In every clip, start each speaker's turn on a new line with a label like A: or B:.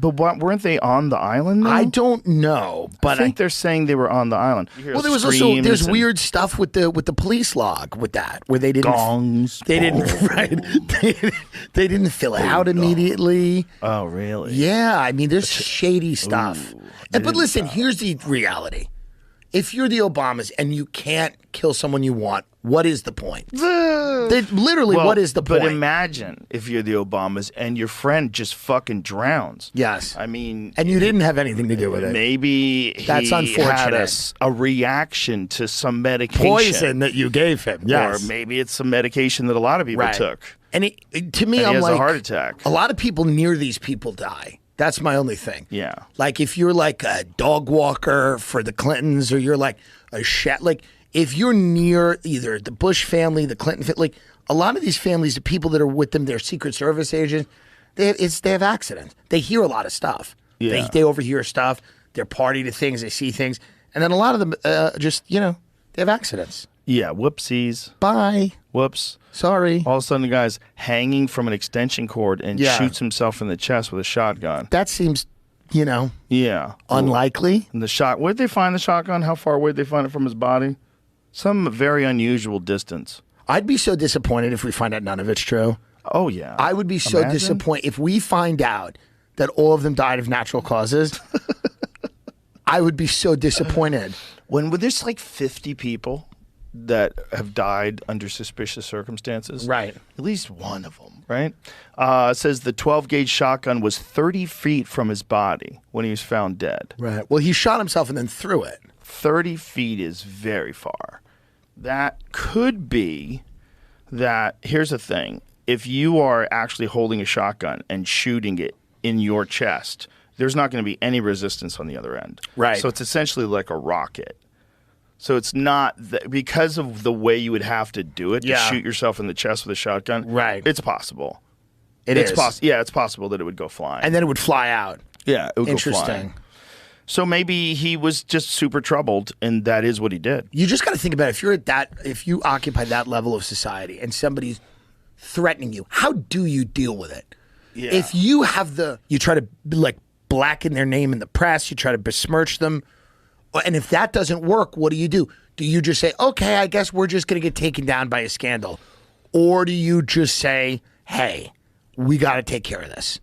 A: But weren't they on the island, though?
B: I don't know, but
A: I think they're saying they were on the island.
B: Well, there was also weird stuff with the police log with that, where they didn't
A: gongs.
B: They didn't right. They didn't fill it out immediately.
A: Oh, really?
B: Yeah, I mean, there's shady stuff. But listen, here's the reality: if you're the Obamas and you can't kill someone you want, what is the point? What is the point?
A: But imagine if you're the Obamas and your friend just fucking drowns.
B: Yes.
A: I mean...
B: And you didn't have anything to do with it.
A: Maybe
B: That's unfortunate.
A: Had a reaction to some medication.
B: Poison that you gave him, yes.
A: Or maybe it's some medication that a lot of people took.
B: And to me, I'm
A: he has
B: like...
A: a heart attack.
B: A lot of people near these people die. That's my only thing.
A: Yeah.
B: Like, if you're like a dog walker for the Clintons, or you're like a like... If you're near either the Bush family, the Clinton family, like a lot of these families, the people that are with them, they're Secret Service agents, they have accidents. They hear a lot of stuff.
A: Yeah.
B: They overhear stuff. They're party to things. They see things. And then a lot of them they have accidents.
A: Yeah, whoopsies.
B: Bye.
A: Whoops.
B: Sorry.
A: All of a sudden the guy's hanging from an extension cord and shoots himself in the chest with a shotgun.
B: That seems...
A: Yeah.
B: Unlikely.
A: And where'd they find the shotgun? How far away did they find it from his body? Some very unusual distance.
B: I'd be so disappointed if we find out none of it's true.
A: Oh, yeah.
B: I would be so disappointed if we find out that all of them died of natural causes. I would be so disappointed.
A: When there's like 50 people that have died under suspicious circumstances.
B: Right.
A: At least one of them, right? It says the 12-gauge shotgun was 30 feet from his body when he was found dead.
B: Right. Well, he shot himself and then threw it.
A: 30 feet is very far. That could be that. Here's the thing. If you are actually holding a shotgun and shooting it in your chest, there's not going to be any resistance on the other end.
B: Right.
A: So it's essentially like a rocket. So it's not because of the way you would have to do it to shoot yourself in the chest with a shotgun.
B: Right.
A: It's possible.
B: It's
A: possible that it would go flying.
B: And then it would fly out.
A: Yeah, it would go flying.
B: Interesting.
A: So maybe he was just super troubled, and that is what he did.
B: You just got to think about it. If you occupy that level of society and somebody's threatening you, how do you deal with it?
A: Yeah.
B: If you have you try to like blacken their name in the press, you try to besmirch them, and if that doesn't work, what do? Do you just say, okay, I guess we're just going to get taken down by a scandal? Or do you just say, hey, we got to take care of this?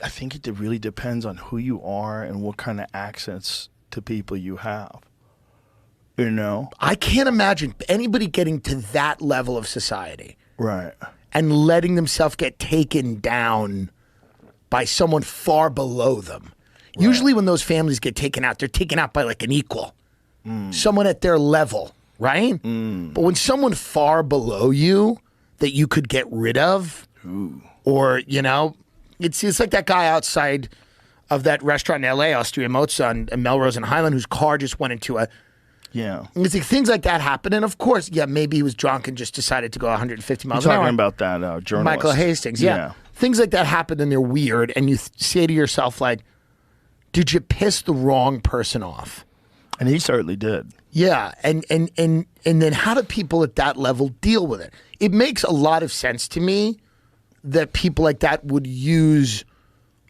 A: I think it really depends on who you are and what kind of access to people you have. You know?
B: I can't imagine anybody getting to that level of society.
A: Right.
B: And letting themselves get taken down by someone far below them. Right. Usually when those families get taken out, they're taken out by like an equal. Someone at their level, right? But when someone far below you that you could get rid of, or, it's like that guy outside of that restaurant in L.A., Austria Mozza and Melrose and Highland, whose car just went into a...
A: Yeah.
B: It's like things like that happen. And of course, maybe he was drunk and just decided to go 150 miles
A: You're
B: an hour.
A: talking about that journalist.
B: Michael Hastings, yeah. Things like that happen and they're weird. And you say to yourself, like, did you piss the wrong person off?
A: And he certainly did.
B: Yeah. And then how do people at that level deal with it? It makes a lot of sense to me that people like that would use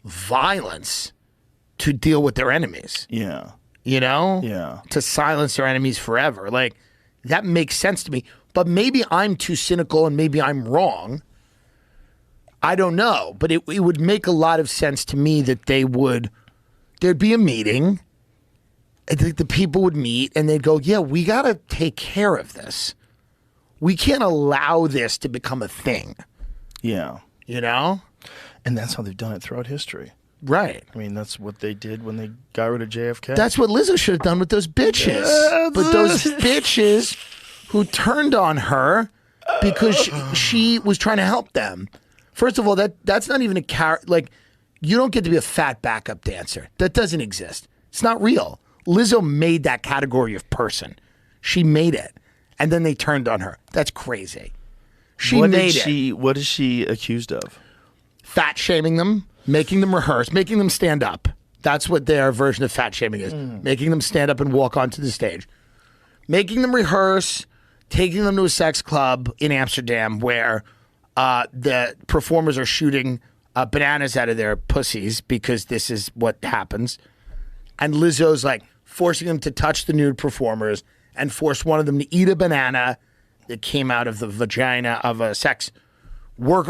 B: violence to deal with their enemies.
A: Yeah.
B: Yeah. To silence their enemies forever. Like, that makes sense to me. But maybe I'm too cynical and maybe I'm wrong. I don't know. But it would make a lot of sense to me that there'd be a meeting. I think the people would meet and they'd go, yeah, we got to take care of this. We can't allow this to become a thing.
A: Yeah.
B: And
A: that's how they've done it throughout history.
B: Right.
A: I mean, that's what they did when they got rid of JFK.
B: That's what Lizzo should have done with those bitches. But those bitches who turned on her because she was trying to help them. First of all, that's not even a character. Like, you don't get to be a fat backup dancer. That doesn't exist. It's not real. Lizzo made that category of person. She made it. And then they turned on her. That's crazy. What
A: is she accused of?
B: Fat shaming them, making them rehearse, making them stand up. That's what their version of fat shaming is. Making them stand up and walk onto the stage. Making them rehearse, taking them to a sex club in Amsterdam where the performers are shooting bananas out of their pussies because this is what happens. And Lizzo's like forcing them to touch the nude performers and forced one of them to eat a banana that came out of the vagina of a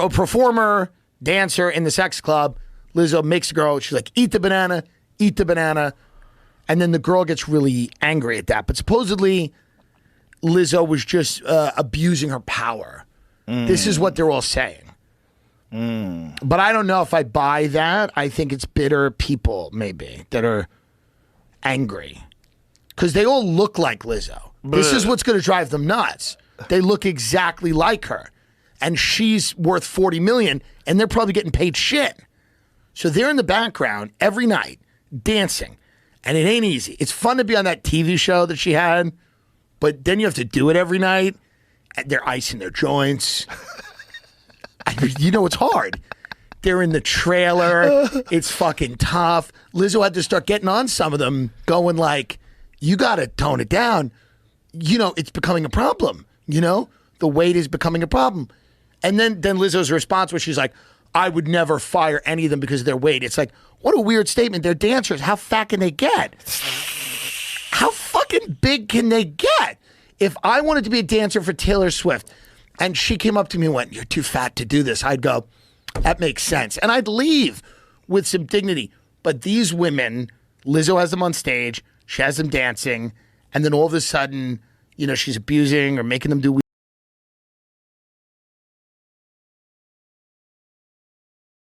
B: performer, dancer in the sex club. Lizzo makes the girl, she's like, eat the banana. And then the girl gets really angry at that. But supposedly, Lizzo was just abusing her power. This is what they're all saying. But I don't know if I buy that. I think it's bitter people, maybe, that are angry. Because they all look like Lizzo. This is what's going to drive them nuts. They look exactly like her. And she's worth $40 million, and they're probably getting paid shit. So they're in the background every night dancing, and it ain't easy. It's fun to be on that TV show that she had, but then you have to do it every night. And they're icing their joints. You know, it's hard. They're in the trailer. It's fucking tough. Lizzo had to start getting on some of them, going like, you got to tone it down. You know, it's becoming a problem. You know, the weight is becoming a problem. And then Lizzo's response was she's like, I would never fire any of them because of their weight. It's like, what a weird statement. They're dancers. How fat can they get? How fucking big can they get? If I wanted to be a dancer for Taylor Swift and she came up to me and went, you're too fat to do this, I'd go, that makes sense. And I'd leave with some dignity. But these women, Lizzo has them on stage, she has them dancing, and then all of a sudden, you know, she's abusing or making them do weird